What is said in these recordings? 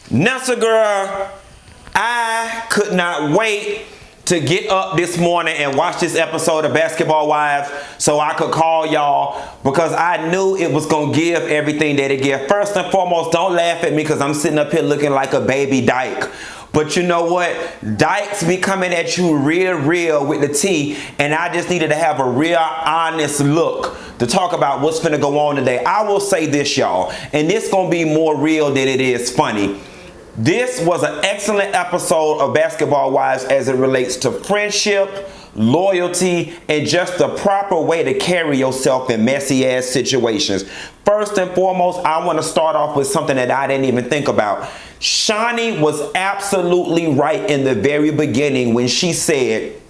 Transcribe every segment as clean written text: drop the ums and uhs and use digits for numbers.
Nessa girl, I could not wait to get up this morning and watch this episode of Basketball Wives so I could call y'all, because I knew it was going to give everything that it gave. First and foremost, don't laugh at me because I'm sitting up here looking like a baby dyke. But you know what? Dykes be coming at you real with the tea, and I just needed to have a real honest look to talk about what's finna go on today. I will say this, y'all, and this gonna be more real than it is funny. This was an excellent episode of Basketball Wives as it relates to friendship, loyalty, and just the proper way to carry yourself in messy ass situations. First and foremost, I want to start off with something that I didn't even think about. Shaunie was absolutely right in the very beginning when she said,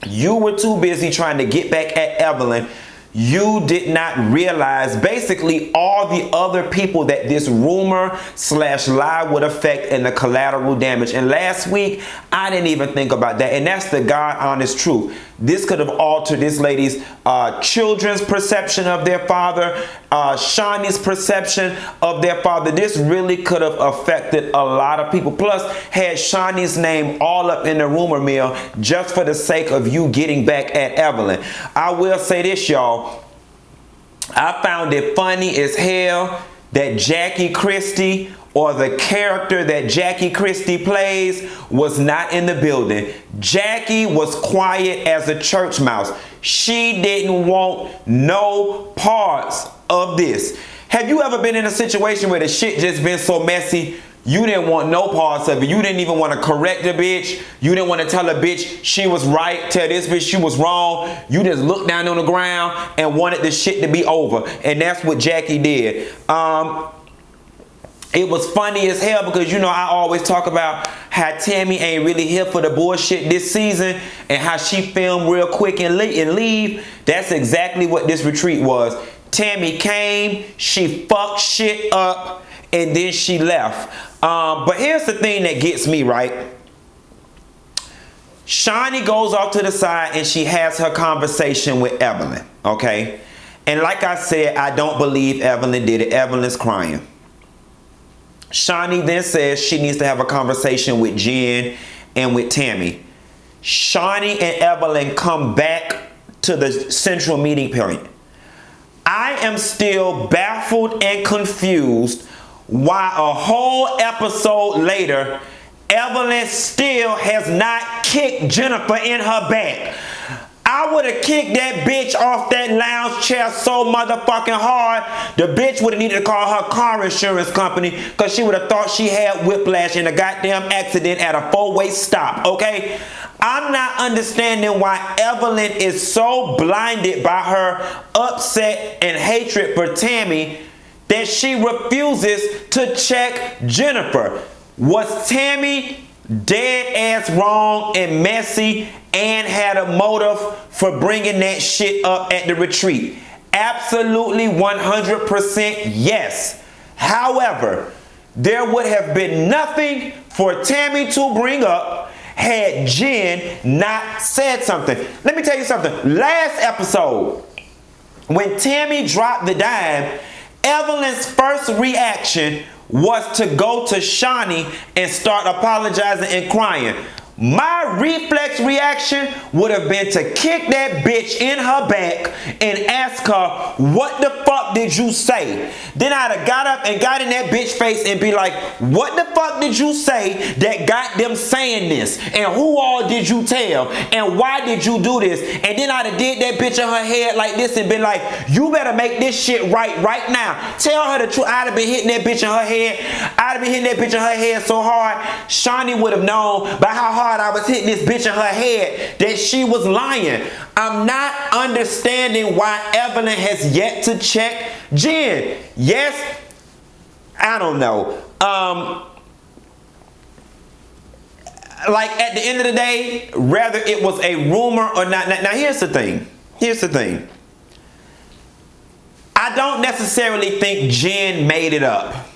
you were too busy trying to get back at Evelyn. You did not realize basically all the other people that this rumor / lie would affect and the collateral damage. And last week, I didn't even think about that. And that's the God honest truth. This could have altered this lady's children's perception of their father, Shaunie's perception of their father. This really could have affected a lot of people. Plus, had Shaunie's name all up in the rumor mill just for the sake of you getting back at Evelyn. I will say this, y'all. I found it funny as hell that Jackie Christie, or the character that Jackie Christie plays, was not in the building. Jackie was quiet as a church mouse. She didn't want no parts of this. Have you ever been in a situation where the shit just been so messy, you didn't want no parts of it? You didn't even want to correct the bitch. You didn't want to tell a bitch she was right, tell this bitch she was wrong. You just looked down on the ground and wanted the shit to be over. And that's what Jackie did. It was funny as hell because, you know, I always talk about how Tammy ain't really here for the bullshit this season and how she filmed real quick and leave. That's exactly what this retreat was. Tammy came, she fucked shit up, and then she left. But here's the thing that gets me, right? Shaunie goes off to the side and she has her conversation with Evelyn, okay? And like I said, I don't believe Evelyn did it. Evelyn's crying. Shaunie then says she needs to have a conversation with Jen and with Tammy. Shaunie and Evelyn come back to the central meeting point. I am still baffled and confused why a whole episode later, Evelyn still has not kicked Jennifer in her back. I would have kicked that bitch off that lounge chair so motherfucking hard, the bitch would have needed to call her car insurance company because she would have thought she had whiplash in a goddamn accident at a four-way stop, okay? I'm not understanding why Evelyn is so blinded by her upset and hatred for Tammy that she refuses to check Jennifer. Was Tammy dead ass wrong and messy and had a motive for bringing that shit up at the retreat? Absolutely 100% yes. However, there would have been nothing for Tammy to bring up had Jen not said something. Let me tell you something. Last episode, when Tammy dropped the dime, Evelyn's first reaction was to go to Shaunie and start apologizing and crying. My reflex reaction would have been to kick that bitch in her back and ask her, what the fuck did you say? Then I'd have got up and got in that bitch face and be like, what the fuck did you say that got them saying this? And who all did you tell? And why did you do this? And then I'd have did that bitch in her head like this and been like, you better make this shit right now. Tell her the truth. I'd have been hitting that bitch in her head. I'd have been hitting that bitch in her head so hard, Shaunie would have known by how hard I was hitting this bitch in her head that she was lying. I'm not understanding why Evelyn has yet to check Jen. Yes, I don't know. Like at the end of the day, whether it was a rumor or not. Now here's the thing. Here's the thing. I don't necessarily think Jen made it up.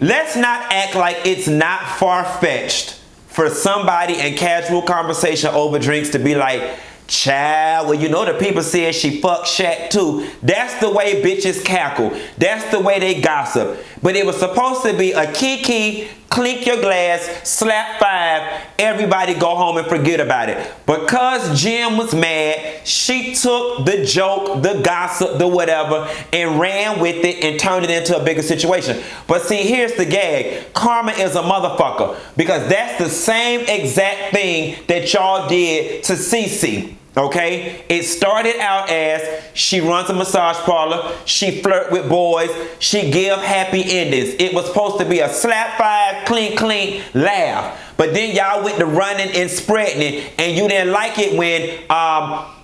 Let's not act like it's not far-fetched for somebody in casual conversation over drinks to be like, Child, well, you know the people said she fucked Shaq too. That's the way bitches cackle. That's the way they gossip. But it was supposed to be a kiki, clink your glass, slap 5, everybody go home and forget about it. Because Jen was mad, she took the joke, the gossip, the whatever, and ran with it and turned it into a bigger situation. But see, here's the gag. Karma is a motherfucker. Because that's the same exact thing that y'all did to CeCe. Okay, it started out as she runs a massage parlor, she flirt with boys, she give happy endings. It was supposed to be a slap 5, clink, clink, laugh. But then y'all went to running and spreading it, and you didn't like it when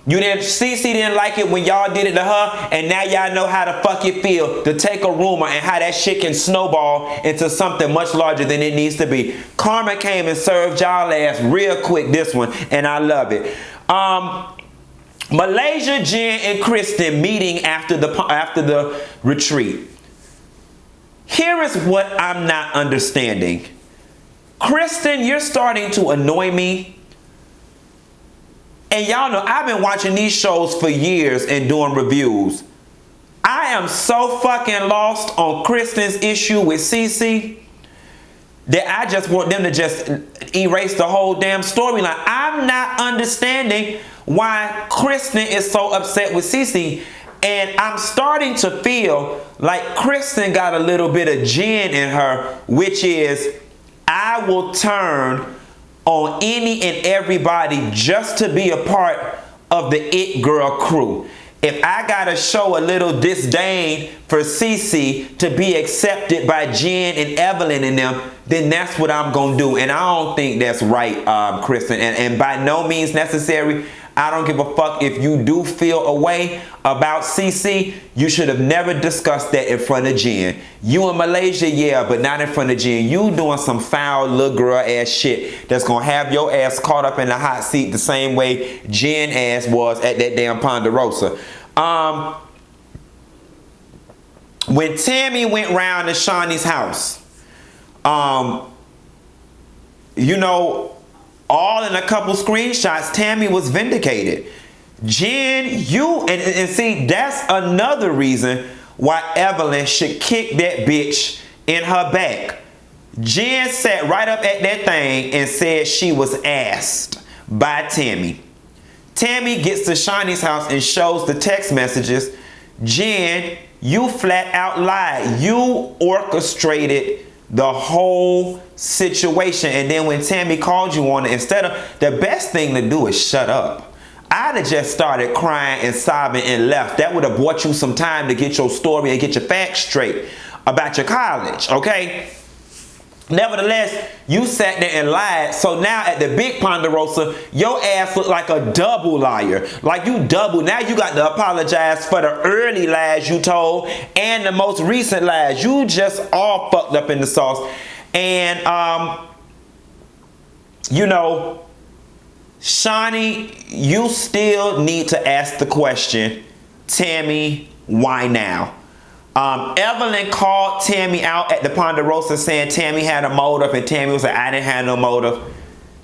CeCe didn't like it when y'all did it to her, and now y'all know how the fuck it feel to take a rumor and how that shit can snowball into something much larger than it needs to be. Karma came and served y'all ass real quick this one, and I love it. Malaysia, Jen, and Kristen meeting after the retreat. Here is what I'm not understanding. Kristen, you're starting to annoy me. And y'all know I've been watching these shows for years and doing reviews. I am so fucking lost on Kristen's issue with CeCe that I just want them to just erase the whole damn storyline. I'm not understanding why Kristen is so upset with CeCe. And I'm starting to feel like Kristen got a little bit of Jen in her, which is, I will turn on any and everybody just to be a part of the It Girl crew. If I gotta show a little disdain for CeCe to be accepted by Jen and Evelyn and them, then that's what I'm gonna do. And I don't think that's right, Kristen. And by no means necessary. I don't give a fuck if you do feel a way about CeCe. You should have never discussed that in front of Jen. You in Malaysia, yeah, but not in front of Jen. You doing some foul little girl ass shit that's gonna have your ass caught up in the hot seat the same way Jen ass was at that damn Ponderosa. When Tammy went round to Shaunie's house, you know, all in a couple screenshots, Tammy was vindicated. Jen, and see, that's another reason why Evelyn should kick that bitch in her back. Jen sat right up at that thing and said she was asked by Tammy. Tammy gets to Shaunie's house and shows the text messages. Jen, you flat out lied. You orchestrated the whole situation. And then when Tammy called you on it, instead of, the best thing to do is shut up. I'd have just started crying and sobbing and left. That would have bought you some time to get your story and get your facts straight about your college, okay? Nevertheless, you sat there and lied. So now at the big Ponderosa, your ass look like a double liar. Like you double. Now you got to apologize for the early lies you told and the most recent lies. You just all fucked up in the sauce. And, you know, Shaunie, you still need to ask the question, Tammy, why now? Evelyn called Tammy out at the Ponderosa saying Tammy had a motive, and Tammy was like, I didn't have no motive.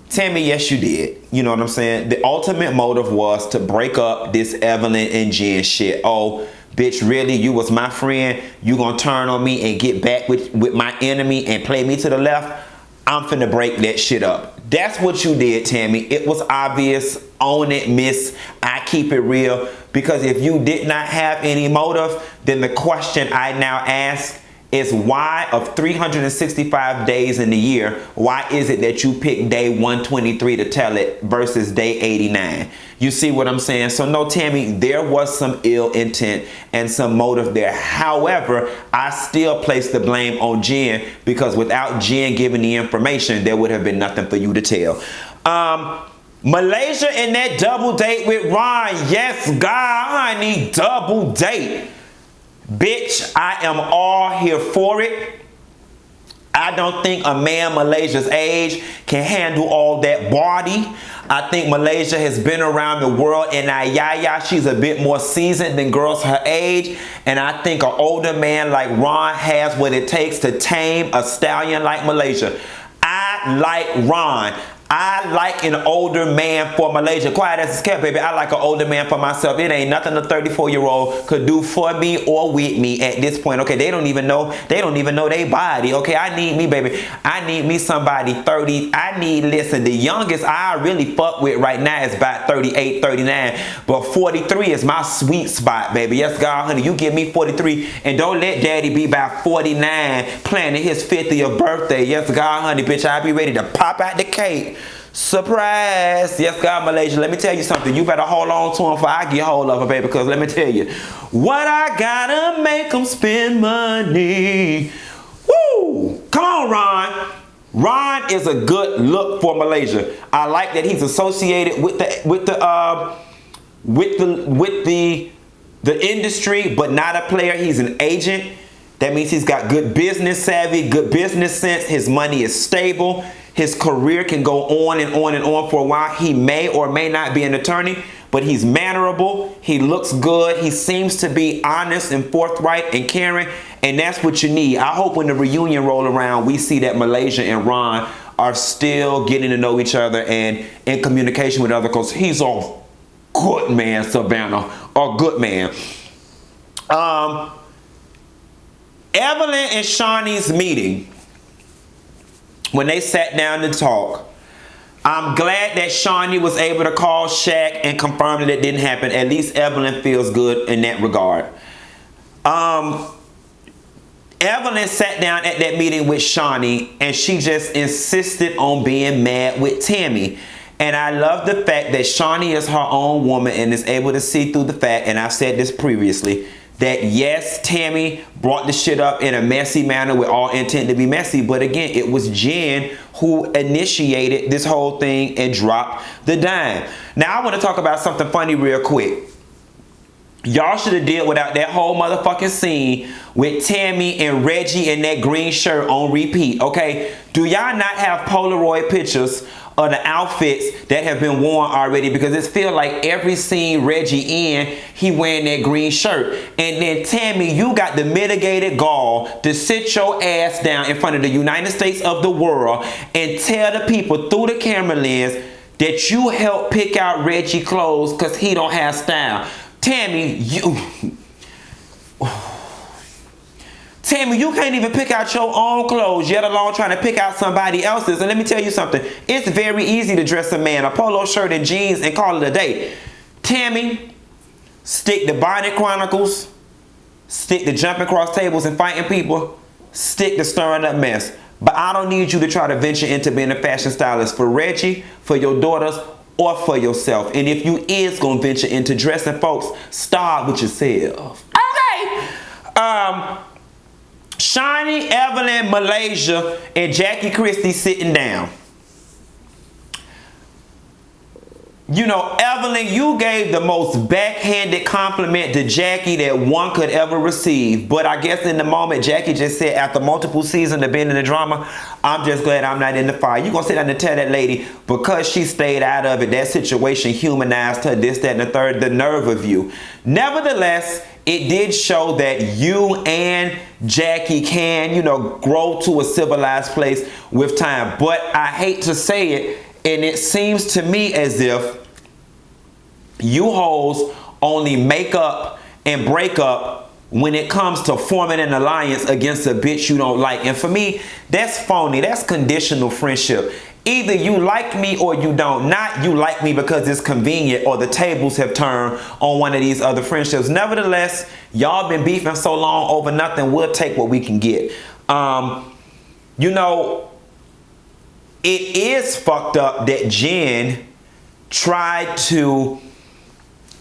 Tammy, yes you did. You know what I'm saying? The ultimate motive was to break up this Evelyn and Jen shit. Oh, bitch, really? You was my friend? You gonna turn on me and get back with my enemy and play me to the left? I'm finna break that shit up. That's what you did, Tammy. It was obvious. Own it, miss. I keep it real. Because if you did not have any motive, then the question I now ask is why, of 365 days in the year, why is it that you pick day 123 to tell it versus day 89? You see what I'm saying? So no, Tammy, there was some ill intent and some motive there. However, I still place the blame on Jen, because without Jen giving the information, there would have been nothing for you to tell. Malaysia and that double date with Ron. Yes, God, honey, double date. Bitch, I am all here for it. I don't think a man Malaysia's age can handle all that body. I think Malaysia has been around the world, and Yaya, she's a bit more seasoned than girls her age. And I think an older man like Ron has what it takes to tame a stallion like Malaysia. I like Ron. I like an older man for Malaysia. Quiet as it's kept, baby. I like an older man for myself. It ain't nothing a 34-year-old could do for me or with me at this point. Okay, they don't even know. They don't even know their body. Okay, I need me, baby. I need me somebody 30. I need, listen, the youngest I really fuck with right now is about 38, 39. But 43 is my sweet spot, baby. Yes, God, honey, you give me 43. And don't let daddy be about 49 planning his 50th birthday. Yes, God, honey, bitch, I'll be ready to pop out the cake. Surprise. Yes, God, Malaysia. Let me tell you something. You better hold on to him before I get hold of her, baby. Because let me tell you, what I gotta make them spend money. Woo! Come on, Ron. Ron is a good look for Malaysia. I like that he's associated with the industry, but not a player. He's an agent. That means he's got good business savvy, good business sense. His money is stable. His career can go on and on and on for a while. He may or may not be an attorney, but he's mannerable. He looks good. He seems to be honest and forthright and caring. And that's what you need. I hope when the reunion roll around, we see that Malaysia and Ron are still getting to know each other and in communication with other, because he's a good man, Savannah. A good man. Evelyn and Shaunie's meeting, when they sat down to talk, I'm glad that Shaunie was able to call Shaq and confirm that it didn't happen. At least Evelyn feels good in that regard. Evelyn sat down at that meeting with Shaunie, and she just insisted on being mad with Tammy. And I love the fact that Shaunie is her own woman and is able to see through the fact, and I've said this previously, that yes, Tammy brought the shit up in a messy manner with all intent to be messy. But again, it was Jen who initiated this whole thing and dropped the dime. Now, I want to talk about something funny real quick. Y'all should have dealt without that whole motherfucking scene with Tammy and Reggie in that green shirt on repeat, okay? Do y'all not have Polaroid pictures of the outfits that have been worn already? Because it feels like every scene Reggie in, he wearing that green shirt. And then Tammy, you got the mitigated gall to sit your ass down in front of the United States of the world and tell the people through the camera lens that you helped pick out Reggie clothes because he don't have style. Tammy, you can't even pick out your own clothes, yet alone trying to pick out somebody else's. And let me tell you something. It's very easy to dress a man, a polo shirt and jeans, and call it a day. Tammy, stick to Bonnet Chronicles, stick to jumping across tables and fighting people, stick to stirring up mess. But I don't need you to try to venture into being a fashion stylist for Reggie, for your daughters, or for yourself. And if you is gonna venture into dressing folks, start with yourself. Okay. Shaunie, Evelyn, Malaysia, and Jackie Christie sitting down. You know, Evelyn, you gave the most backhanded compliment to Jackie that one could ever receive. But I guess in the moment, Jackie just said, after multiple seasons of being in the drama, I'm just glad I'm not in the fire. You gonna sit down and tell that lady, because she stayed out of it, that situation humanized her, this, that, and the third, the nerve of you. Nevertheless, it did show that you and Jackie can, you know, grow to a civilized place with time. But I hate to say it, and it seems to me as if you hoes only make up and break up when it comes to forming an alliance against a bitch you don't like. And for me, that's phony. That's conditional friendship. Either you like me or you don't. Not you like me because it's convenient or the tables have turned on one of these other friendships. Nevertheless, y'all been beefing so long over nothing. We'll take what we can get. You know, it is fucked up that Jen tried to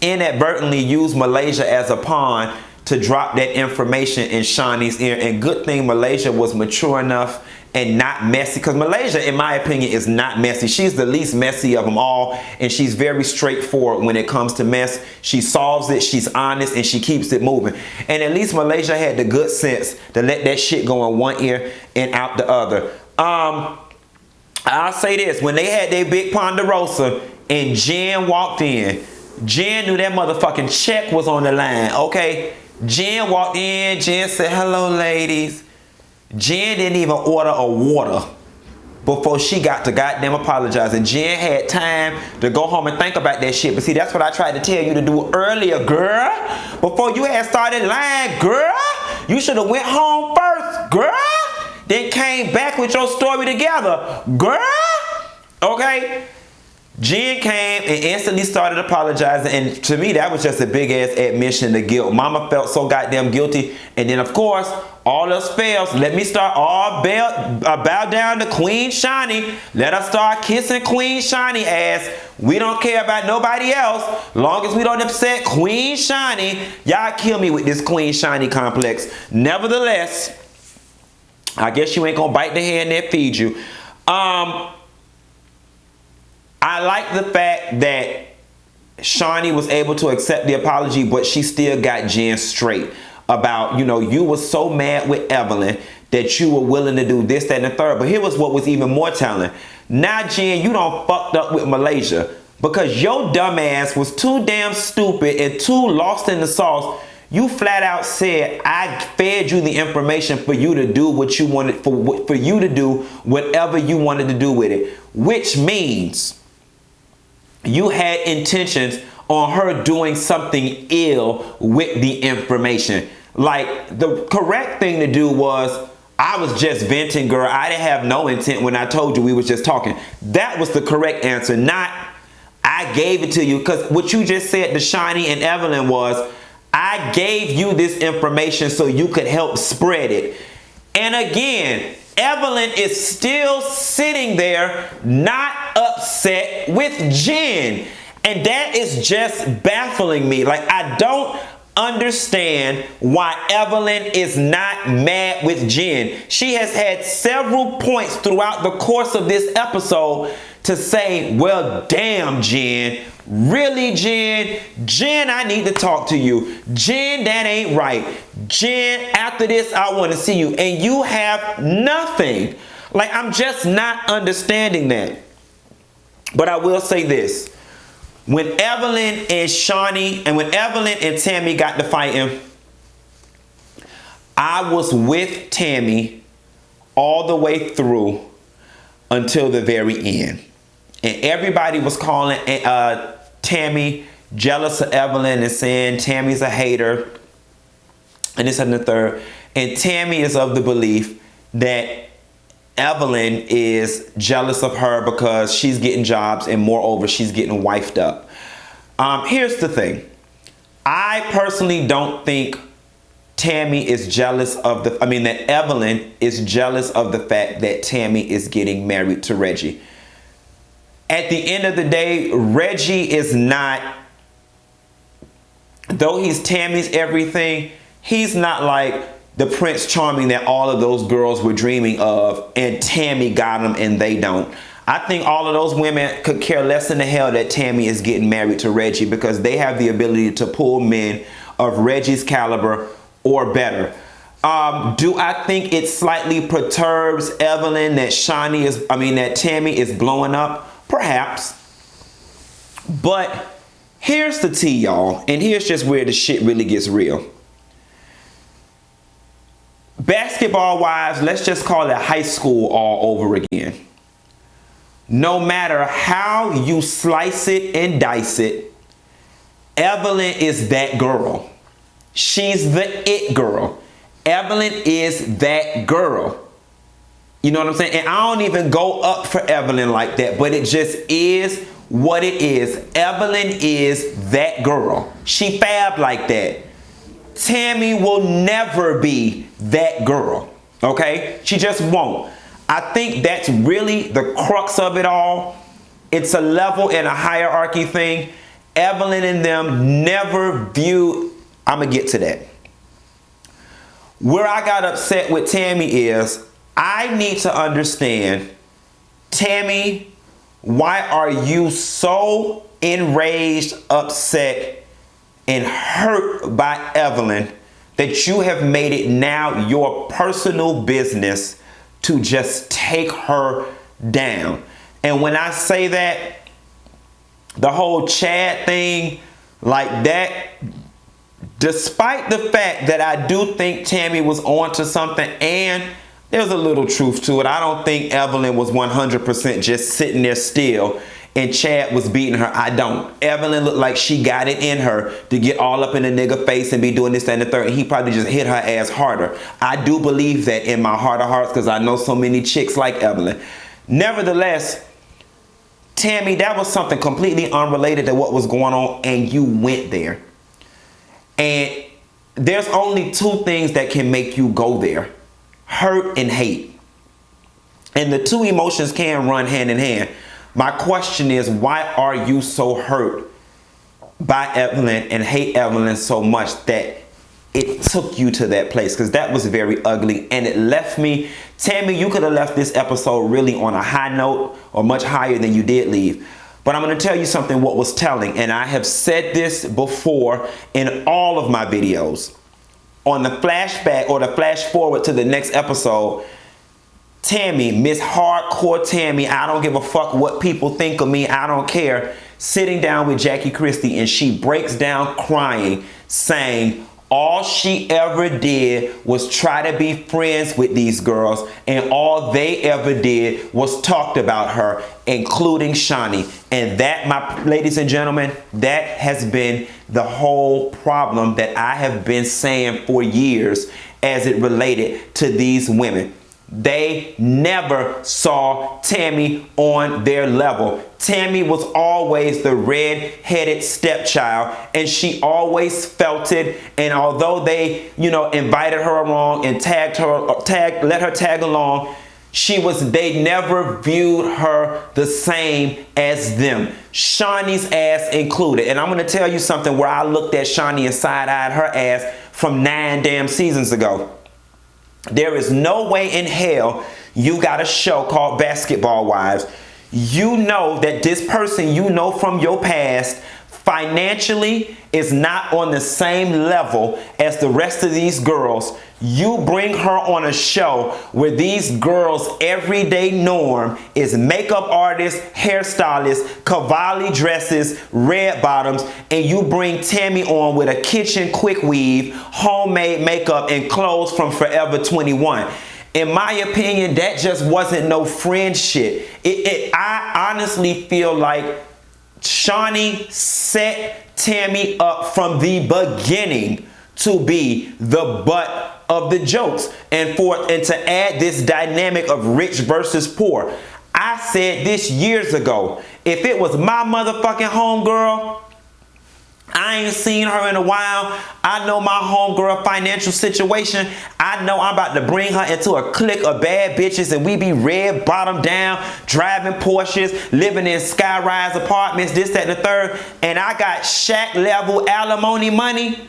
inadvertently use Malaysia as a pawn to drop that information in Shaunie's ear. And good thing Malaysia was mature enough and not messy, because Malaysia, in my opinion, is not messy. She's the least messy of them all, and she's very straightforward when it comes to mess. She solves it, she's honest, and she keeps it moving. And at least Malaysia had the good sense to let that shit go in one ear and out the other. I'll say this, when they had their big Ponderosa and Jen walked in, Jen knew that motherfucking check was on the line, okay? Jen walked in, Jen said, hello ladies. Jen didn't even order a water. before she got to goddamn apologizing. Jen had time to go home and think about that shit. But see, that's what I tried to tell you to do earlier, girl. Before you had started lying, girl. You should have went home first, girl. Then came back with your story together, girl. Okay? Jen came and instantly started apologizing, and to me that was just a big ass admission to guilt. Mama felt so goddamn guilty, and then of course all else fails. Let me start all bow down to Queen Shaunie. Let us start kissing Queen Shaunie ass. We don't care about nobody else, long as we don't upset Queen Shaunie. Y'all kill me with this Queen Shaunie complex. Nevertheless, I guess you ain't gonna bite the hand that feeds you. I like the fact that Shaunie was able to accept the apology, but she still got Jen straight about, you know, you were so mad with Evelyn that you were willing to do this, that, and the third. But here was what was even more telling. Now, Jen, you done fucked up with Malaysia because your dumb ass was too damn stupid and too lost in the sauce. You flat out said, I fed you the information for you to do what you wanted, for you to do whatever you wanted to do with it, which means you had intentions on her doing something ill with the information. Like, the correct thing to do was, I was just venting, girl. I didn't have no intent when I told you we was just talking. That was the correct answer, not I gave it to you. Because what you just said to Shaunie and Evelyn was, I gave you this information so you could help spread it. And again, Evelyn is still sitting there not upset with Jen. And that is just baffling me. Like, I don't understand why Evelyn is not mad with Jen. She has had several points throughout the course of this episode to say, well, damn, Jen. Really, Jen? Jen, I need to talk to you. Jen, that ain't right. Jen, after this, I want to see you. And you have nothing. Like, I'm just not understanding that. But I will say this. When Evelyn and Shaunie, and when Evelyn and Tammy got to fighting, I was with Tammy all the way through until the very end. And everybody was calling Tammy jealous of Evelyn and saying Tammy's a hater and this and the third. And Tammy is of the belief that Evelyn is jealous of her because she's getting jobs and moreover she's getting wifed up. Here's the thing. I personally don't think Tammy is jealous of that Evelyn is jealous of the fact that Tammy is getting married to Reggie. At the end of the day, Reggie is not, though he's Tammy's everything, he's not like the Prince Charming that all of those girls were dreaming of and Tammy got him and they don't. I think all of those women could care less in the hell that Tammy is getting married to Reggie because they have the ability to pull men of Reggie's caliber or better. Do I think it slightly perturbs Evelyn that that Tammy is blowing up? Perhaps. But here's the tea, y'all. And here's just where the shit really gets real. Basketball wise, let's just call it high school all over again. No matter how you slice it and dice it, Evelyn is that girl. She's the it girl. Evelyn is that girl. You know what I'm saying? And I don't even go up for Evelyn like that, but it just is what it is. Evelyn is that girl. She fab like that. Tammy will never be that girl. Okay? She just won't. I think that's really the crux of it all. It's a level and a hierarchy thing. Evelyn and them never viewed. I'm going to get to that. Where I got upset with Tammy is I need to understand, Tammy, why are you so enraged, upset, and hurt by Evelyn that you have made it now your personal business to just take her down? And when I say that, the whole Chad thing like that, despite the fact that I do think Tammy was on to something and there's a little truth to it. I don't think Evelyn was 100% just sitting there still and Chad was beating her. I don't. Evelyn looked like she got it in her to get all up in the nigga face and be doing this, that, and the third. And he probably just hit her ass harder. I do believe that in my heart of hearts because I know so many chicks like Evelyn. Nevertheless, Tammy, that was something completely unrelated to what was going on, and you went there. And there's only two things that can make you go there: hurt and hate. And the two emotions can run hand in hand. My question is, why are you so hurt by Evelyn and hate Evelyn so much that it took you to that place? Because that was very ugly, and it left me. Tammy, you could have left this episode really on a high note or much higher than you did leave. But I'm going to tell you something what was telling, and I have said this before in all of my videos. On the flashback or the flash forward to the next episode, Tammy, Miss Hardcore Tammy, I don't give a fuck what people think of me, I don't care, sitting down with Jackie Christie, and she breaks down crying, saying all she ever did was try to be friends with these girls, and all they ever did was talked about her, including Shaunie. And that, my ladies and gentlemen, that has been the whole problem that I have been saying for years as it related to these women. They never saw Tammy on their level. Tammy was always the red-headed stepchild, and she always felt it. And although they, invited her along and let her tag along, they never viewed her the same as them. Shaunie's ass included. And I'm going to tell you something where I looked at Shaunie and side-eyed her ass from 9 damn seasons ago. There is no way in hell you got a show called Basketball Wives. You know that this person you know from your past financially is not on the same level as the rest of these girls. You bring her on a show where these girls' everyday norm is makeup artists, hairstylists, Cavalli dresses, red bottoms, and you bring Tammy on with a kitchen quick weave, homemade makeup, and clothes from Forever 21. In my opinion, that just wasn't no friend shit. I honestly feel like Shaunie set Tammy up from the beginning to be the butt of the jokes and to add this dynamic of rich versus poor. I said this years ago. If it was my motherfucking homegirl, I ain't seen her in a while. I know my homegirl financial situation. I know I'm about to bring her into a clique of bad bitches, and we be red bottom down, driving Porsches, living in sky-rise apartments, this, that, and the third. And I got Shaq level alimony money.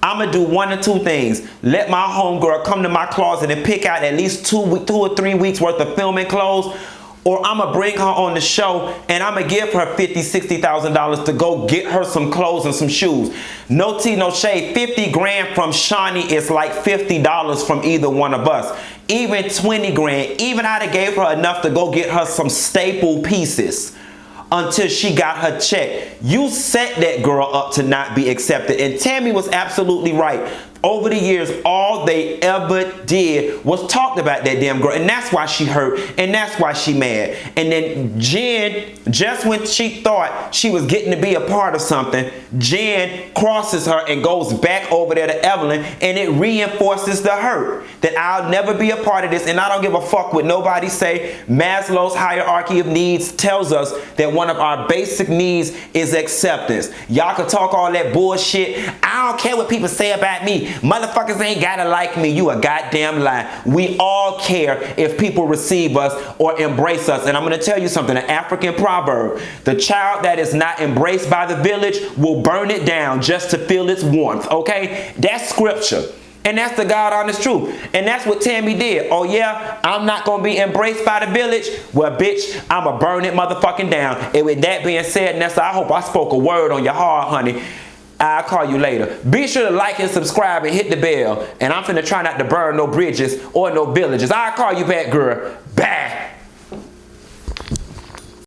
I'm going to do one of two things. Let my homegirl come to my closet and pick out at least 2 or 3 weeks worth of filming clothes. Or I'm going to bring her on the show and I'm going to give her $50,000, $60,000 to go get her some clothes and some shoes. No tea, no shade. 50 grand from Shaunie is like $50 from either one of us. Even 20 grand. Even I'd have gave her enough to go get her some staple pieces until she got her check. You set that girl up to not be accepted. And Tammy was absolutely right. Over the years, all they ever did was talked about that damn girl. And that's why she hurt. And that's why she mad. And then Jen, just when she thought she was getting to be a part of something, Jen crosses her and goes back over there to Evelyn. And it reinforces the hurt. That I'll never be a part of this. And I don't give a fuck what nobody say. Maslow's hierarchy of needs tells us that one of our basic needs is acceptance. Y'all can talk all that bullshit. I don't care what people say about me. Motherfuckers ain't gotta like me. You a goddamn lie. We all care if people receive us or embrace us. And I'm gonna tell you something, an African proverb. The child that is not embraced by the village will burn it down just to feel its warmth, okay? That's scripture. And that's the God honest truth. And that's what Tammy did. Oh yeah, I'm not gonna be embraced by the village. Well, bitch, I'ma burn it motherfucking down. And with that being said, Nessa, I hope I spoke a word on your heart, honey. I'll call you later. Be sure to like and subscribe and hit the bell. And I'm finna try not to burn no bridges or no villages. I'll call you back, girl. Bye.